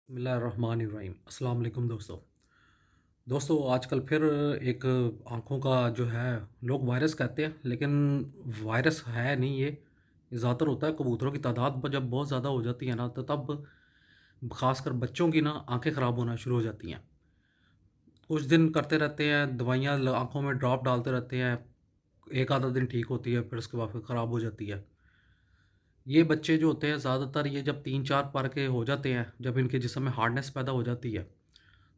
बिस्मिल्लाहिर्रहमानिर्रहीम। अस्सलाम वालेकुम दोस्तों आजकल फिर एक आँखों का जो है लोग वायरस कहते हैं, लेकिन वायरस है नहीं ये। ज़्यादातर होता है कबूतरों की तादाद जब बहुत ज़्यादा हो जाती है ना, तो तब ख़ासकर बच्चों की ना आँखें ख़राब होना शुरू हो जाती हैं। कुछ दिन करते रहते हैं, दवाइयाँ आँखों में ड्रॉप डालते रहते हैं, एक आधा दिन ठीक होती है, फिर उसके बाद फिर ख़राब हो जाती है। ये बच्चे जो होते हैं ज़्यादातर, ये जब 3-4 बार के हो जाते हैं, जब इनके जिस्म में हार्डनेस पैदा हो जाती है,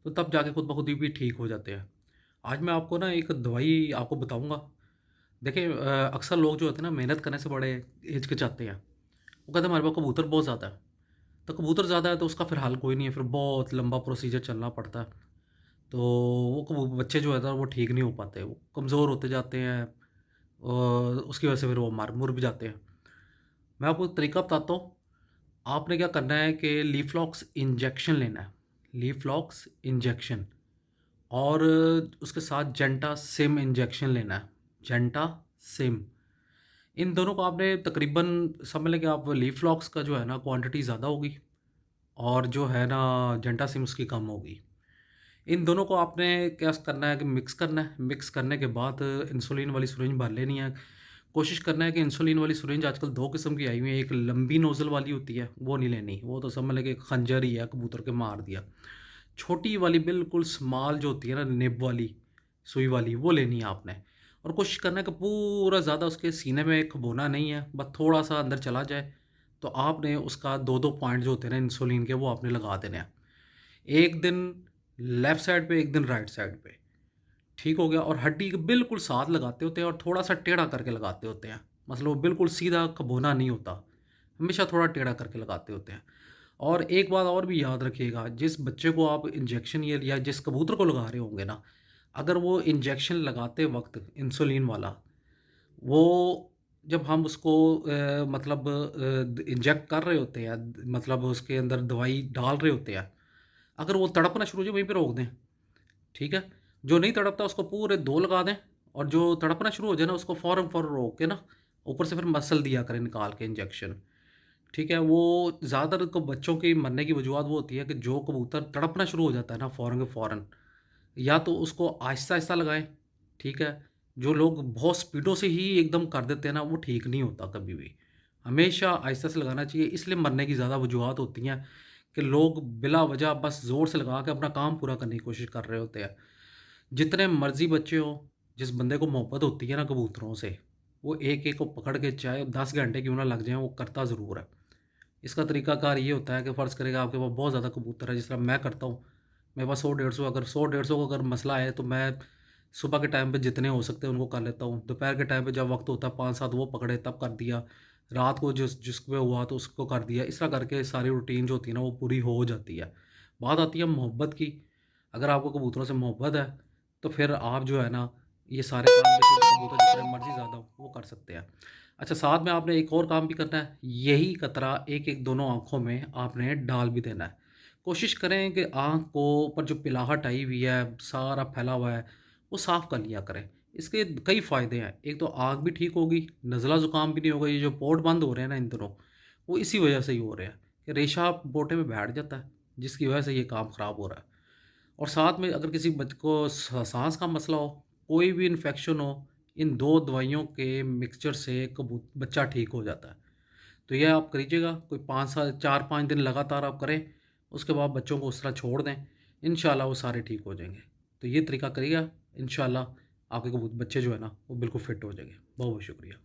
तो तब जाके खुद ब खुद ही भी ठीक हो जाते हैं। आज मैं आपको ना एक दवाई आपको बताऊँगा। देखिए अक्सर लोग जो होते हैं ना, मेहनत करने से बड़े हिचकिचाते हैं। वो कहते हैं हमारे पास कबूतर बहुत ज़्यादा है। तो कबूतर ज़्यादा है तो उसका फिर हल कोई नहीं है, फिर बहुत लंबा प्रोसीजर चलना पड़ता है। तो वो बच्चे जो है ना वो ठीक नहीं हो पाते, वो कमज़ोर होते जाते हैं और उसकी वजह से फिर वो मर मुर भी जाते हैं। मैं आपको एक तरीका बताता हूँ। आपने क्या करना है कि लीफ़लॉक्स इंजेक्शन लेना है, लीफ़लॉक्स इंजेक्शन, और उसके साथ जेंटासिम इंजेक्शन लेना है, जेंटासिम। इन दोनों को आपने तकरीबन समझ लें कि आप लीफ़लॉक्स का जो है ना क्वांटिटी ज़्यादा होगी और जो है ना जेंटासिम उसकी कम होगी। इन दोनों को आपने क्या करना है कि मिक्स करना है। मिक्स करने के बाद इंसुलिन वाली सिरिंज भर लेनी है। कोशिश करना है कि इंसुलिन वाली सिरिंज आजकल 2 किस्म की आई हुई हैं, एक लंबी नोज़ल वाली होती है, वो नहीं लेनी, वो तो समझ लें कि खंजर ही है, कबूतर के मार दिया। छोटी वाली बिल्कुल स्मॉल जो होती है ना, निब वाली, सुई वाली, वो लेनी है आपने। और कोशिश करना है कि पूरा ज़्यादा उसके सीने में खबोना नहीं है, बस थोड़ा-सा अंदर चला जाए। तो आपने उसका 2-2 पॉइंट जो होते हैं ना इंसुलिन के, वो आपने लगा देने हैं। एक दिन लेफ्ट साइड पे, एक दिन राइट साइड पे। ठीक हो गया। और हड्डी के बिल्कुल साथ लगाते होते हैं और थोड़ा-सा टेढ़ा करके लगाते होते हैं। मतलब वो बिल्कुल सीधा खबोना नहीं होता, हमेशा थोड़ा टेढ़ा करके लगाते होते हैं। और एक बात और भी याद रखिएगा, जिस बच्चे को आप इंजेक्शन ये या जिस कबूतर को लगा रहे होंगे ना, अगर वो इंजेक्शन लगाते वक़्त इंसुलिन वाला, वो जब हम उसको मतलब इंजेक्ट कर रहे होते हैं, मतलब उसके अंदर दवाई डाल रहे होते हैं, अगर वो तड़पना शुरू हो जाए वहीं पे रोक दें, ठीक है? जो नहीं तड़पता उसको पूरे 2 लगा दें, और जो तड़पना शुरू हो जाए ना उसको फ़ौरन रोक के ना ऊपर से फिर मसल दिया करें निकाल के इंजेक्शन, ठीक है? वो ज़्यादातर बच्चों की मरने की वजूहत वो होती है कि जो कबूतर तड़पना शुरू हो जाता है ना फ़ौरन के फ़ौरन, या तो उसको आहिस्ता-आहिस्ता लगाएँ, ठीक है? जो लोग बहुत स्पीडों से ही एकदम कर देते हैं ना, वो ठीक नहीं होता कभी भी। हमेशा आहिस्ता से लगाना चाहिए, इसलिए मरने की ज़्यादा वजूहत होती हैं कि लोग बिला वजह बस ज़ोर से लगा के अपना काम पूरा करने की कोशिश कर रहे होते हैं। जितने मर्ज़ी बच्चे हों, जिस बंदे को मोहब्बत होती है ना कबूतरों से, वो एक-एक को पकड़ के चाहे 10 घंटे क्यों ना लग जाएँ, वो करता ज़रूर है। इसका तरीकाकार ये होता है कि फ़र्ज़ करें कि आपके पास बहुत ज़्यादा कबूतर है, जिस तरह मैं करता हूँ। मेरे पास 100 150, अगर 100 150 का अगर मसला है, तो मैं सुबह के टाइम पे जितने हो सकते हैं उनको कर लेता हूँ। दोपहर के टाइम पे जब वक़्त होता है 5-7 वो पकड़े तब कर दिया। रात को जिस पे हुआ तो उसको कर दिया। इस तरह करके सारी रूटीन जो होती है ना वो पूरी हो जाती है। बात आती है मोहब्बत की। अगर आपको कबूतरों से मोहब्बत है, तो फिर आप जो है ना ये सारे काम बेशक कबूतर जितने मर्ज़ी ज़्यादा हो वो कर सकते हैं। अच्छा, साथ में आपने एक और काम भी करना है। यही कतरा एक-एक दोनों आँखों में आपने डाल भी देना है। कोशिश करें कि आँख को ऊपर जो पिलाहट आई हुई है, सारा फैला हुआ है, वो साफ़ कर लिया करें। इसके कई फ़ायदे हैं। एक तो आँख भी ठीक होगी, नज़ला ज़ुकाम भी नहीं होगा। ये जो पोर्ट बंद हो रहे हैं ना इन दिनों, वो इसी वजह से ही हो रहे हैं कि रेशा पोटे में बैठ जाता है, जिसकी वजह से ये काम ख़राब हो रहा है। और साथ में अगर किसी बच्चे को साँस का मसला हो, कोई भी इन्फेक्शन हो, इन 2 दवाइयों के मिक्सचर से बच्चा ठीक हो जाता है। तो ये आप करीजिएगा, कोई 5 साल 4-5 दिन लगातार आप करें, उसके बाद बच्चों को उस तरह छोड़ दें, इंशाल्लाह वो सारे ठीक हो जाएँगे। तो ये तरीका करिएगा, इंशाल्लाह आपके बच्चे जो है ना, वो बिल्कुल फिट हो जाएँगे। बहुत-बहुत शुक्रिया।